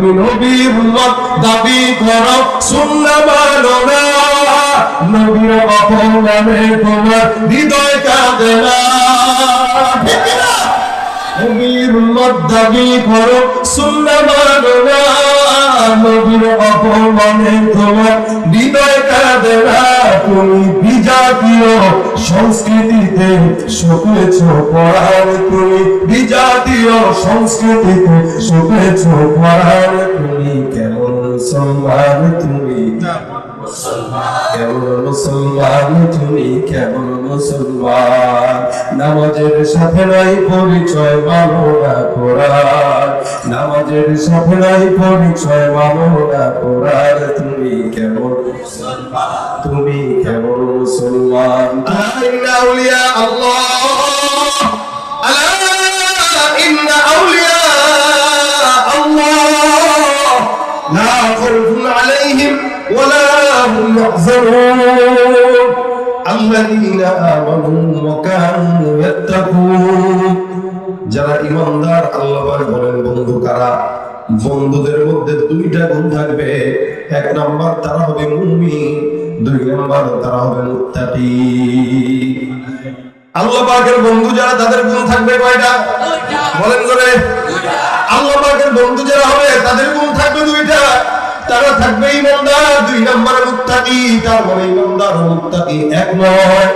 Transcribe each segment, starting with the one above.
তুমি নবীর উম্মত দাবি করো সুন্নাহ মানো না, নবীর অপমানে তোমার হৃদয় কাঁদে না। ঠিক না? নবীর উম্মত দাবি করো সুন্নাহ মানো না, নবীর অপমানে তোমার হৃদয় কাঁদে না। তুমি বিজাতীয় সংস্কৃতিতে শুকেছ পরাণ, তুমি বিজাতীয় সংস্কৃতিতে শুকেছ পরাণ। তুমি কেমন মুসলমান, তুমি কেমন মুসলমান, তুমি কেমন মুসলমান। নামাজের সাথে নাই পরিচয় মানো না কোরআন, নামাজের সাথে নাই পরিচয় মানো না কোরআন। তুমি কেমন মুসলমান, তুমি কেমন মুসলমান। ইন্না আউলিয়া আল্লাহ, আলা ইন্না আউলিয়া আল্লাহ লা খাউফুন আলাইহিম ওয়ালা হুম ইয়াহজানুন আল্লাযীনা আমানু ওয়া কানু ইয়াত্তাকুন। যারা ঈমানদার, আল্লাহ বলেন বন্ধু কারা? বন্ধুদের মধ্যে দুইটা গুণ থাকবে। এক নাম্বার তারা হবে মুমিন, দুই নাম্বার তারা হবে মুত্তাকি। আল্লাহ পাকের বন্ধু যারা, তাদের গুণ থাকবে কয়টা? বলেন করে। আল্লাহ পাকের বন্ধু যারা হবে তাদের গুণ থাকবে দুইটা। তারা থাকবে ঈমানদার, দুই নাম্বার মুত্তাকি। তার মানে ঈমানদার ও মুত্তাকি এক নয়।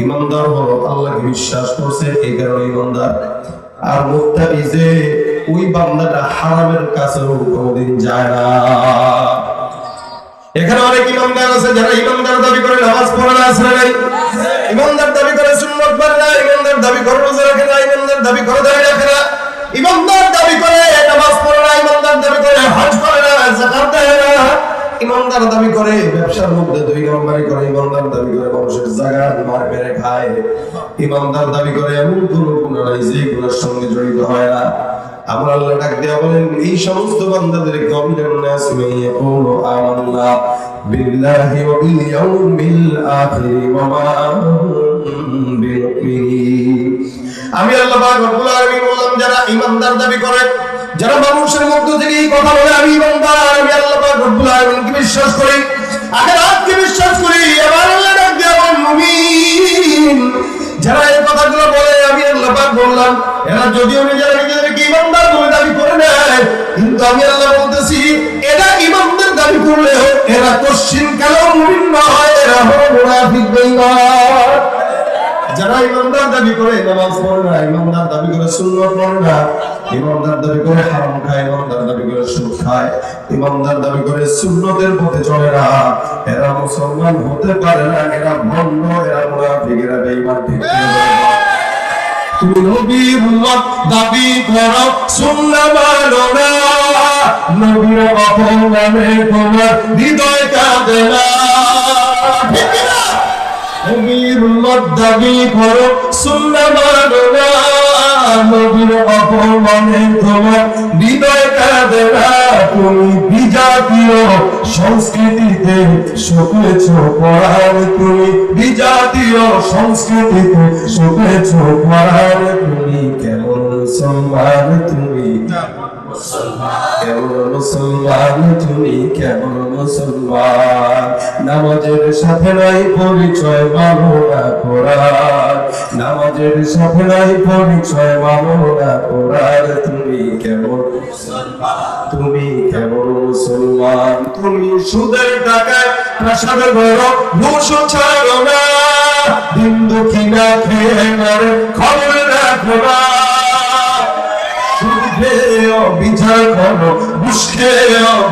ঈমানদার হলো আল্লাহকে বিশ্বাস করছে, এই কারণে ঈমানদার। আর মুত্তাকি যে ওই বান্দাটা হারামের কাছেও কোনোদিন যায় না। এখানে অনেক ঈমানদার আছে যারা ঈমানদার দাবি করে নামাজ পড়ে না, আছে নাই? ঈমানদার দাবি করে সুন্নাত মানে না, ঈমানদার দাবি করে রোজা রাখে না, ঈমানদার দাবি করে দাঁড়িয়ে রাখে না, ঈমানদার দাবি করে নামাজ পড়ে না, ঈমানদার দাবি করে হজ করে না, যাকাত দেয় না, ঈমানদার দাবি করে ব্যবসার মধ্যে দুই নম্বরই করে, ঈমানদার দাবি করে মানুষের জায়গা মার মেরে খায়, ঈমানদার দাবি করে এমন কোন গুনাহ নাই যে গুনার সঙ্গে জড়িত হয় না। আমরা আল্লাহ ডাক দেয়া বলেন এই সমস্ত বান্দাদেরকে অমিনান নাস মান ইয়াকুলু আমান্না বিল্লাহি ওয়া বিল ইয়াউমিল আখির ওয়া মা বিল মুমিনিন। আমি আল্লাহ পাক রব্বুল আলামিন বললাম যারা ঈমানদার দাবি করে, যারা মানুষের মধ্যে থেকে এই কথা বলে আমি ঈমানদার, আমি আল্লাহ পাক রব্বুল আলামিনকে বিশ্বাস করি, আখিরাতকে বিশ্বাস করি, এবার আল্লাহ ডাক দেয়া বলেন মুমিন। যারা এই কথাগুলো বলে আমি আল্লাহ পাক বললাম এরা যদিও নিজেরা নিজেদেরকে ঈমানদার বলে দাবি করে নেয়, কিন্তু আমি আল্লাহ বলতেছি এরা ঈমানদার দাবি করলেও এরা কোশ্চিন কেন মুমিন নয়, এরা হলো মুনাফিক বেঈমান। যারা ঈমানদার দাবি করে নামাজ পড়ে না, ঈমানদার দাবি করে সুন্নাত পড়ে না, ঈমানদার দাবি করে হারাম খায়, ঈমানদার দাবি করে সুদ খায়, ঈমানদার দাবি করে সুন্নতের পথে চলে না, এরা মুসলমান হতে পারে না, এরা ভণ্ড, এরা মুনাফিক, এরা বেঈমান। ঠিক তুমি নবীর উম্মত দাবি করো সুন্নাহ মানো না, নবীর অপমানে তোমার হৃদয় কাঁদে না। ঠিক না? নবীর উম্মত দাবি করো সুন্নাহ মানো না, নবীর অপমানে তোমার হৃদয় কাঁদে না। তুমি বিজাতীয় সংস্কৃতিতে শুকেছ পরাণ, তুমি বিজাতীয় সংস্কৃতিতে শুকেছ পরাণ। তুমি কেমন মুসলমান, তুমি কেমন মুসলমান, তুমি কেমন মুসলমান। নামাজের সাথে নাই পরিচয় মানো না কোরআন, নামাজের সাথে নাই পরিচয় মানো না কোরআন। তুমি কেমন মুসলমান, তুমি কেমন মুসলমান। তুমি সুদের টাকায় প্রাসাদ করো, ঘুষ ছাড়ো না, দিন দুঃখী না খেয়ে মরে খবর রাখো না। বিচার করো, বুঝে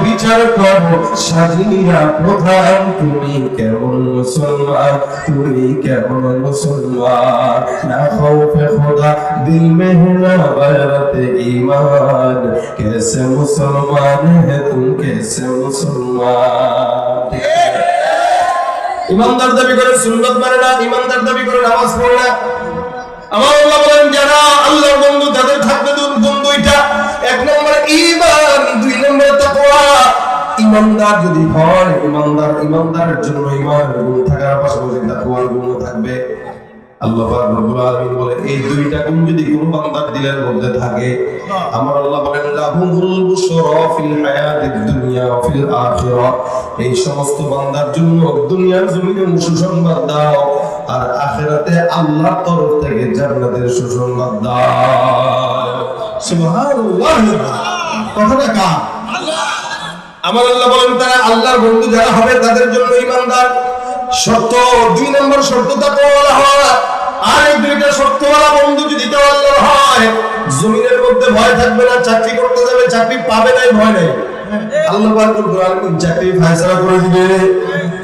বিচার করো, সাজিয়া প্রধান। তুমি কেমন মুসলমান, তুমি কেমন মুসলমান। না খৌফে খোদা দিল में है ना गैरत ईमान, कैसे मुसलमान है तुम, कैसे मुसलमान। ঈমানদার দাবি করে সুন্নাত মানে না, ঈমানদার দাবি করে নামাজ পড়ে না। আমার আল্লাহ বলেন যারা আল্লাহর বন্ধু তাদের থাকবে গুণ দুইটা। এক নম্বর ঈমান, দুই নম্বর তাকওয়া। ঈমানদার যদি হয়, ঈমানদারের জন্য ঈমানের গুণ থাকার পাশাপাশি তাকওয়ার গুণও থাকবে। আল্লাহ পাক রব্বুল আলামিন বলে এই দুইটা গুণ যদি কোন বান্দার দিলের মধ্যে থাকে, আমার আল্লাহ বলেন লাহুমুল বুশরা ফিল হায়াতিদ দুনিয়া ওয়া ফিল আখিরাহ, এই সমস্ত বান্দার জন্য দুনিয়ার জমিনে সুসংবাদ দাও আর আখিরাতে আল্লাহর তরফ থেকে জান্নাতের সুসংবাদ দাও। সুবহানাল্লাহ। কথাটা কার? আল্লাহ। আমার আল্লাহ বলেন তারা আল্লাহর বন্ধু যারা হবে তাদের জন্য ঈমানদার। শর্ত 2 নম্বর শর্ত তাকওয়ালা হওয়া। আর এই দুইটা শর্তওয়ালা বন্ধু যদি আল্লাহর হয়, জমিনের মধ্যে ভয় থাকবে না, চাকরি করতে যাবে চাকরি পাবে না, ভয় নাই। আল্লাহ পাক কোরআন চাকরি ফয়সালা করে দিবে,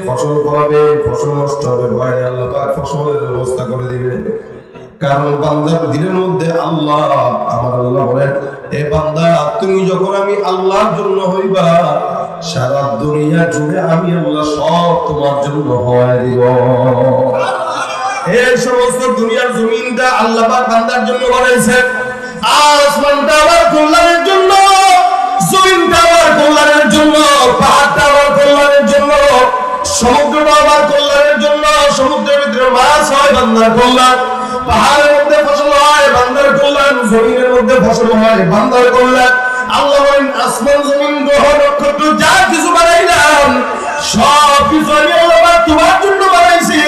ফসল ফলাবে, ফসল নষ্ট হবে, ভয় নাই, আল্লাহ পাক ফসলের ব্যবস্থা করে দিবে। কারণ বান্দার দিলের মধ্যে আল্লাহ, আমার আল্লাহ বলেন এ বান্দা তুমি যখন আমি আল্লাহর জন্য হইবা, সারা দুনিয়া জুড়ে আমি আল্লাহ সব তোমার জন্য হয় দিব। এই সমস্ত দুনিয়ার জমিনটা আল্লাহ পাক বান্দার জন্য বানাইছেন। আসমানটা আমার কল্যাণের জন্য, জমিনটা আমার কল্যাণের জন্য, পাহাড়টা আমার কল্যাণের জন্য, সমুদ্রটা আমার কল্যাণের জন্য। সমুদ্রের ভিতরে মাছ হয় বান্দার কল্যাণ, পাহাড়ের মধ্যে ফসল হয় বান্দার কল্যাণ, জমিনের মধ্যে ফসল হয় বান্দার কল্যাণ। আল্লাহ বলেন আসমান জমিন গ্রহ নক্ষত্র যা কিছু বানাইলাম সব কিছু আমি আল্লাহ তোমার জন্য বানাইছি,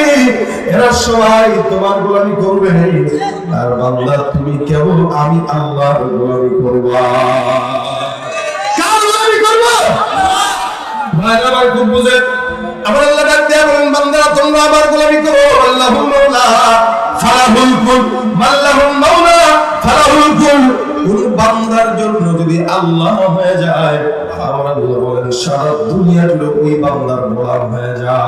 এরা সবাই তোমার গোলামি করবে। আর বান্দা তুমি কেবল আমি আল্লাহর গোলামি করবা। কার গোলামি করবা? ভাইরা আমার খুব বুঝে, আমার আল্লাহ ডাক দেয়া বলেন বান্দা তোমরা আমার গোলামি করো। আল্লাহুল মাওলা ফালাহুল কুল, মাল্লাহুল মাওলা ফালাহুল কুল। কোন বান্দার জন্য যদি আল্লাহ হয়ে যায়, আমার আল্লাহ বলেন সারা দুনিয়া জুড়ে ওই বান্দার গোলাম হয়ে যায়।